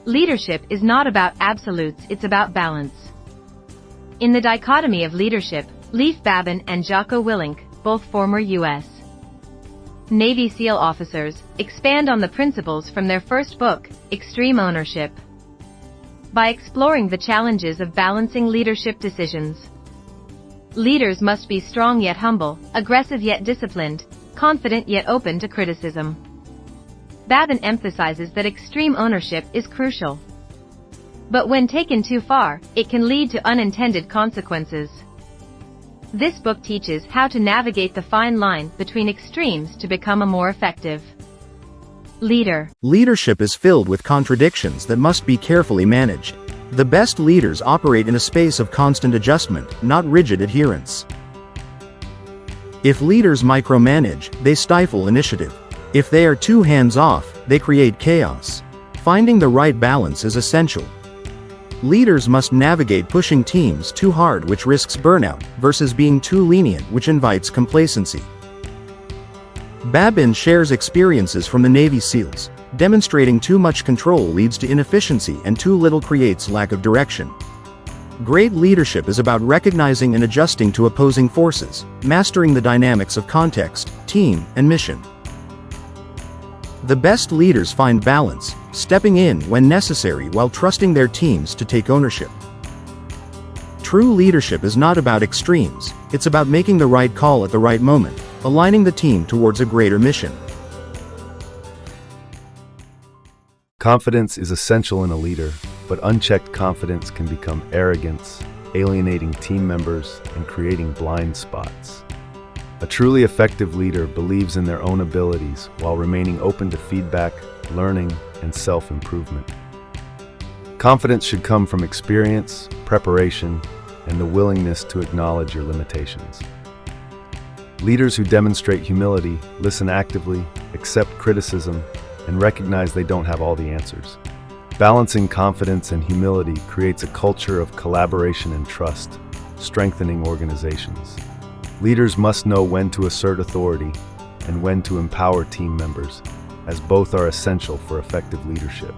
Leadership is not about absolutes, it's about balance. In The Dichotomy of Leadership, Leif Babin and Jocko Willink, both former U.S. Navy SEAL officers, expand on the principles from their first book, Extreme Ownership. By exploring the challenges of balancing leadership decisions. Leaders must be strong yet humble, aggressive yet disciplined, confident yet open to criticism. Babin emphasizes that extreme ownership is crucial. But when taken too far, it can lead to unintended consequences. This book teaches how to navigate the fine line between extremes to become a more effective leader. Leadership is filled with contradictions that must be carefully managed. The best leaders operate in a space of constant adjustment, not rigid adherence. If leaders micromanage, they stifle initiative. If they are too hands-off, they create chaos. Finding the right balance is essential. Leaders must navigate pushing teams too hard, which risks burnout, versus being too lenient, which invites complacency. Babin shares experiences from the Navy SEALs, demonstrating too much control leads to inefficiency and too little creates lack of direction. Great leadership is about recognizing and adjusting to opposing forces, mastering the dynamics of context, team, and mission. The best leaders find balance, stepping in when necessary while trusting their teams to take ownership. True leadership is not about extremes, it's about making the right call at the right moment, aligning the team towards a greater mission. Confidence is essential in a leader, but unchecked confidence can become arrogance, alienating team members and creating blind spots. A truly effective leader believes in their own abilities while remaining open to feedback, learning, and self-improvement. Confidence should come from experience, preparation, and the willingness to acknowledge your limitations. Leaders who demonstrate humility, listen actively, accept criticism, and recognize they don't have all the answers. Balancing confidence and humility creates a culture of collaboration and trust, strengthening organizations. Leaders must know when to assert authority and when to empower team members, as both are essential for effective leadership.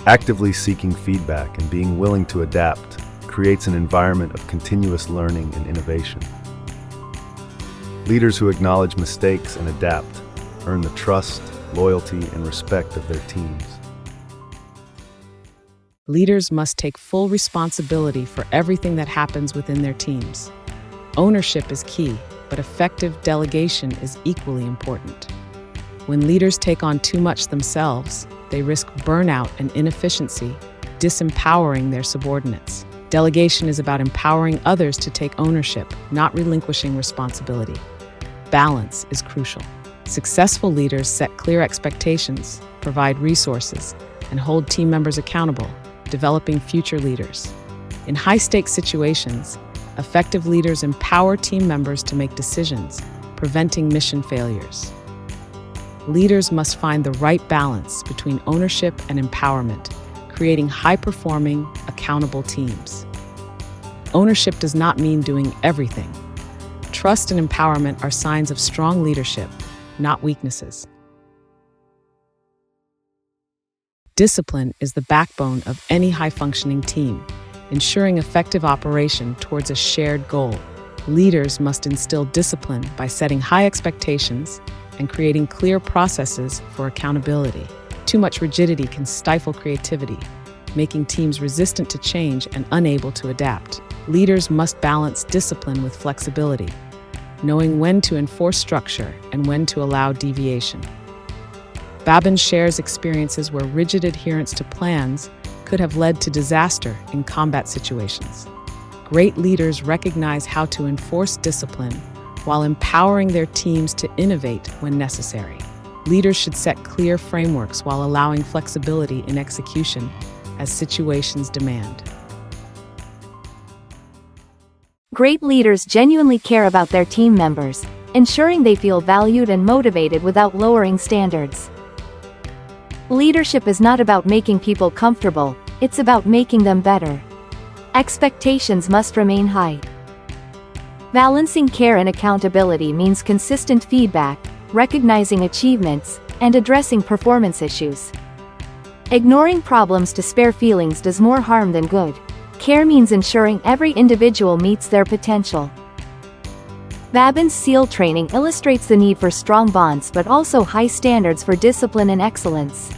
Actively seeking feedback and being willing to adapt creates an environment of continuous learning and innovation. Leaders who acknowledge mistakes and adapt earn the trust, loyalty, and respect of their teams. Leaders must take full responsibility for everything that happens within their teams. Ownership is key, but effective delegation is equally important. When leaders take on too much themselves, they risk burnout and inefficiency, disempowering their subordinates. Delegation is about empowering others to take ownership, not relinquishing responsibility. Balance is crucial. Successful leaders set clear expectations, provide resources, and hold team members accountable, developing future leaders. In high-stakes situations, effective leaders empower team members to make decisions, preventing mission failures. Leaders must find the right balance between ownership and empowerment, creating high-performing, accountable teams. Ownership does not mean doing everything. Trust and empowerment are signs of strong leadership, not weaknesses. Discipline is the backbone of any high-functioning team, ensuring effective operation towards a shared goal. Leaders must instill discipline by setting high expectations and creating clear processes for accountability. Too much rigidity can stifle creativity, making teams resistant to change and unable to adapt. Leaders must balance discipline with flexibility, knowing when to enforce structure and when to allow deviation. Babin shares experiences where rigid adherence to plans could have led to disaster in combat situations. Great leaders recognize how to enforce discipline while empowering their teams to innovate when necessary. Leaders should set clear frameworks while allowing flexibility in execution as situations demand. Great leaders genuinely care about their team members, ensuring they feel valued and motivated without lowering standards. Leadership is not about making people comfortable, it's about making them better. Expectations must remain high. Balancing care and accountability means consistent feedback, recognizing achievements, and addressing performance issues. Ignoring problems to spare feelings does more harm than good. Care means ensuring every individual meets their potential. Babin's SEAL training illustrates the need for strong bonds but also high standards for discipline and excellence.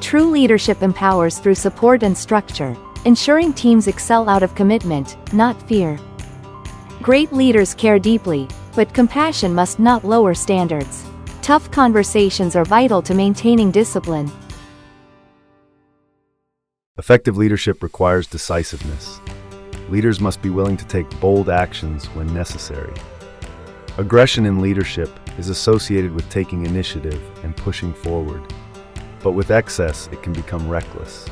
True leadership empowers through support and structure, ensuring teams excel out of commitment, not fear. Great leaders care deeply, but compassion must not lower standards. Tough conversations are vital to maintaining discipline. Effective leadership requires decisiveness. Leaders must be willing to take bold actions when necessary. Aggression in leadership is associated with taking initiative and pushing forward, but with excess, it can become reckless.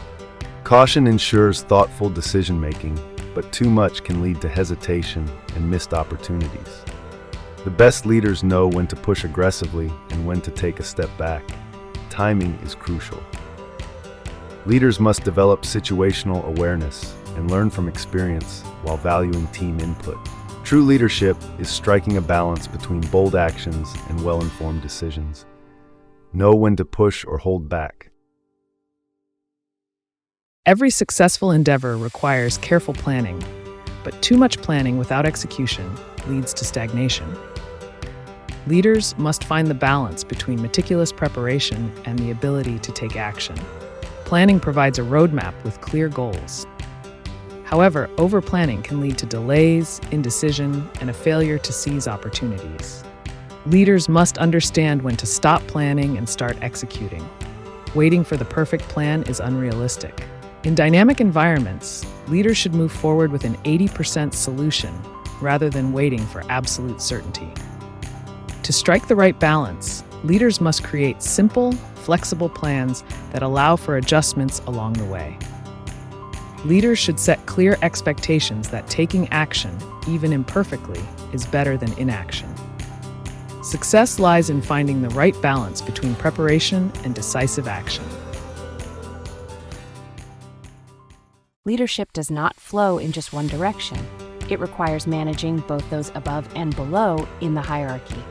Caution ensures thoughtful decision-making, but too much can lead to hesitation and missed opportunities. The best leaders know when to push aggressively and when to take a step back. Timing is crucial. Leaders must develop situational awareness and learn from experience while valuing team input. True leadership is striking a balance between bold actions and well-informed decisions. Know when to push or hold back. Every successful endeavor requires careful planning, but too much planning without execution leads to stagnation. Leaders must find the balance between meticulous preparation and the ability to take action. Planning provides a roadmap with clear goals. However, over-planning can lead to delays, indecision, and a failure to seize opportunities. Leaders must understand when to stop planning and start executing. Waiting for the perfect plan is unrealistic. In dynamic environments, leaders should move forward with an 80% solution rather than waiting for absolute certainty. To strike the right balance, leaders must create simple, flexible plans that allow for adjustments along the way. Leaders should set clear expectations that taking action, even imperfectly, is better than inaction. Success lies in finding the right balance between preparation and decisive action. Leadership does not flow in just one direction. It requires managing both those above and below in the hierarchy.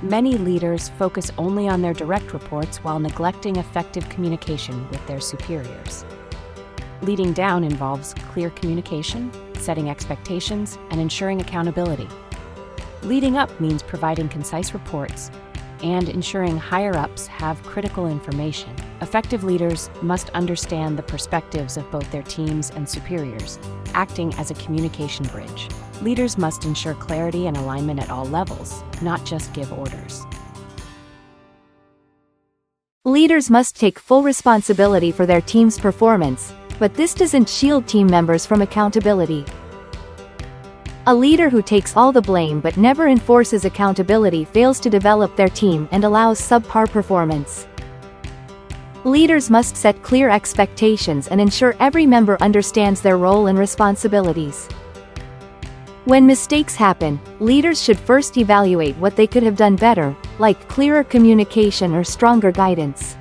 Many leaders focus only on their direct reports while neglecting effective communication with their superiors. Leading down involves clear communication, setting expectations, and ensuring accountability. Leading up means providing concise reports and ensuring higher-ups have critical information. Effective leaders must understand the perspectives of both their teams and superiors, acting as a communication bridge. Leaders must ensure clarity and alignment at all levels, not just give orders. Leaders must take full responsibility for their team's performance, but this doesn't shield team members from accountability. A leader who takes all the blame but never enforces accountability fails to develop their team and allows subpar performance. Leaders must set clear expectations and ensure every member understands their role and responsibilities. When mistakes happen, leaders should first evaluate what they could have done better, like clearer communication or stronger guidance.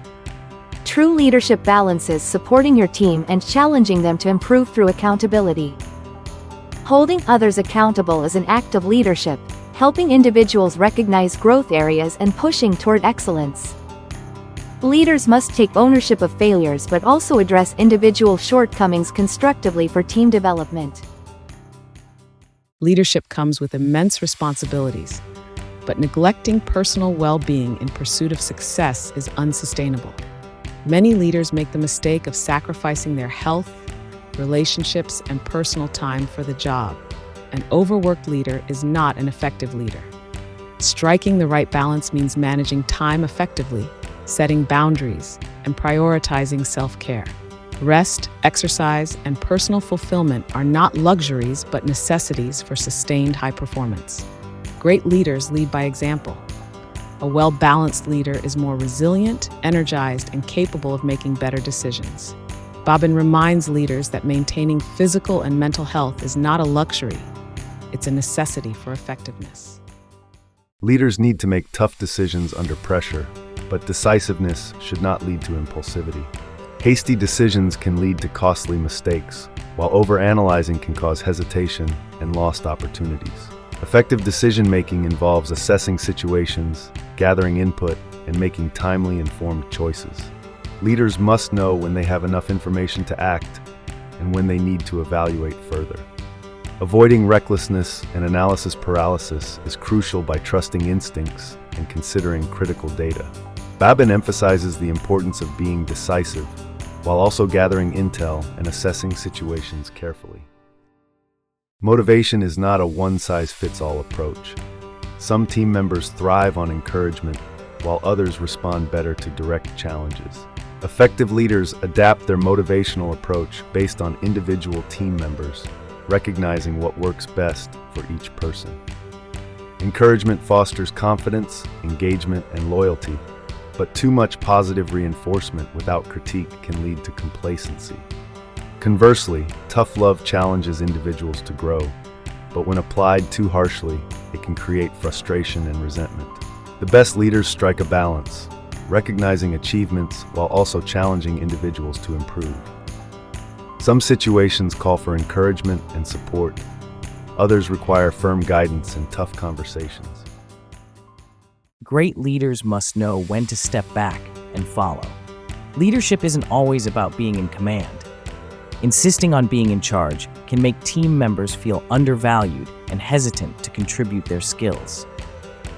True leadership balances supporting your team and challenging them to improve through accountability. Holding others accountable is an act of leadership, helping individuals recognize growth areas and pushing toward excellence. Leaders must take ownership of failures but also address individual shortcomings constructively for team development. Leadership comes with immense responsibilities, but neglecting personal well-being in pursuit of success is unsustainable. Many leaders make the mistake of sacrificing their health, relationships, and personal time for the job. An overworked leader is not an effective leader. Striking the right balance means managing time effectively, setting boundaries, and prioritizing self-care. Rest, exercise, and personal fulfillment are not luxuries but necessities for sustained high performance. Great leaders lead by example. A well-balanced leader is more resilient, energized, and capable of making better decisions. Babin reminds leaders that maintaining physical and mental health is not a luxury. It's a necessity for effectiveness. Leaders need to make tough decisions under pressure, but decisiveness should not lead to impulsivity. Hasty decisions can lead to costly mistakes, while overanalyzing can cause hesitation and lost opportunities. Effective decision-making involves assessing situations, gathering input, and making timely, informed choices. Leaders must know when they have enough information to act and when they need to evaluate further. Avoiding recklessness and analysis paralysis is crucial by trusting instincts and considering critical data. Babin emphasizes the importance of being decisive, while also gathering intel and assessing situations carefully. Motivation is not a one-size-fits-all approach. Some team members thrive on encouragement, while others respond better to direct challenges. Effective leaders adapt their motivational approach based on individual team members, recognizing what works best for each person. Encouragement fosters confidence, engagement, and loyalty, but too much positive reinforcement without critique can lead to complacency. Conversely, tough love challenges individuals to grow, but when applied too harshly, it can create frustration and resentment. The best leaders strike a balance, recognizing achievements while also challenging individuals to improve. Some situations call for encouragement and support. Others require firm guidance and tough conversations. Great leaders must know when to step back and follow. Leadership isn't always about being in command. Insisting on being in charge can make team members feel undervalued and hesitant to contribute their skills.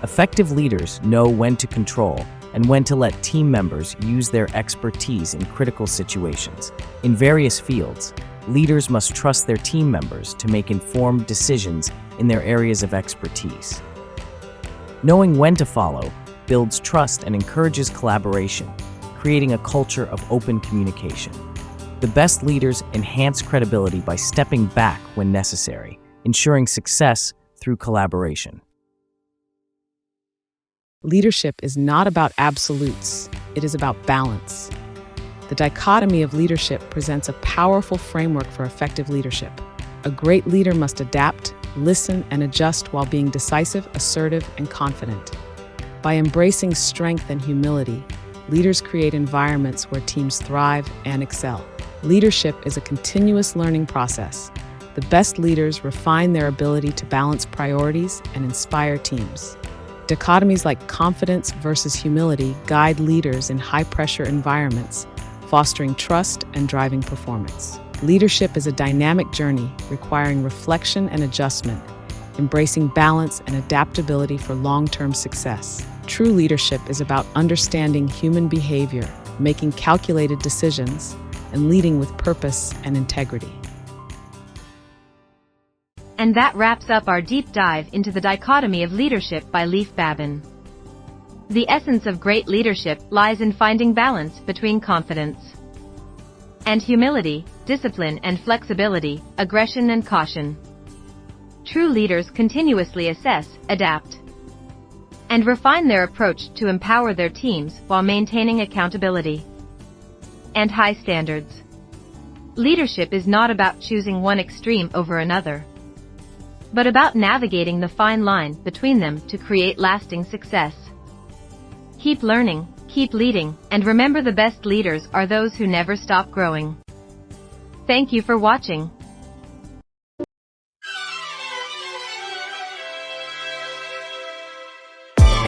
Effective leaders know when to control and when to let team members use their expertise in critical situations. In various fields, leaders must trust their team members to make informed decisions in their areas of expertise. Knowing when to follow builds trust and encourages collaboration, creating a culture of open communication. The best leaders enhance credibility by stepping back when necessary, ensuring success through collaboration. Leadership is not about absolutes, it is about balance. The Dichotomy of Leadership presents a powerful framework for effective leadership. A great leader must adapt, listen, and adjust while being decisive, assertive, and confident. By embracing strength and humility, leaders create environments where teams thrive and excel. Leadership is a continuous learning process. The best leaders refine their ability to balance priorities and inspire teams. Dichotomies like confidence versus humility guide leaders in high-pressure environments, fostering trust and driving performance. Leadership is a dynamic journey requiring reflection and adjustment, embracing balance and adaptability for long-term success. True leadership is about understanding human behavior, making calculated decisions, and leading with purpose and integrity. And that wraps up our deep dive into the Dichotomy of Leadership by Leif Babin. The essence of great leadership lies in finding balance between confidence and humility, discipline and flexibility, aggression and caution. True leaders continuously assess, adapt, and refine their approach to empower their teams while maintaining accountability and high standards. Leadership is not about choosing one extreme over another, but about navigating the fine line between them to create lasting success. Keep learning, keep leading, and remember the best leaders are those who never stop growing. Thank you for watching.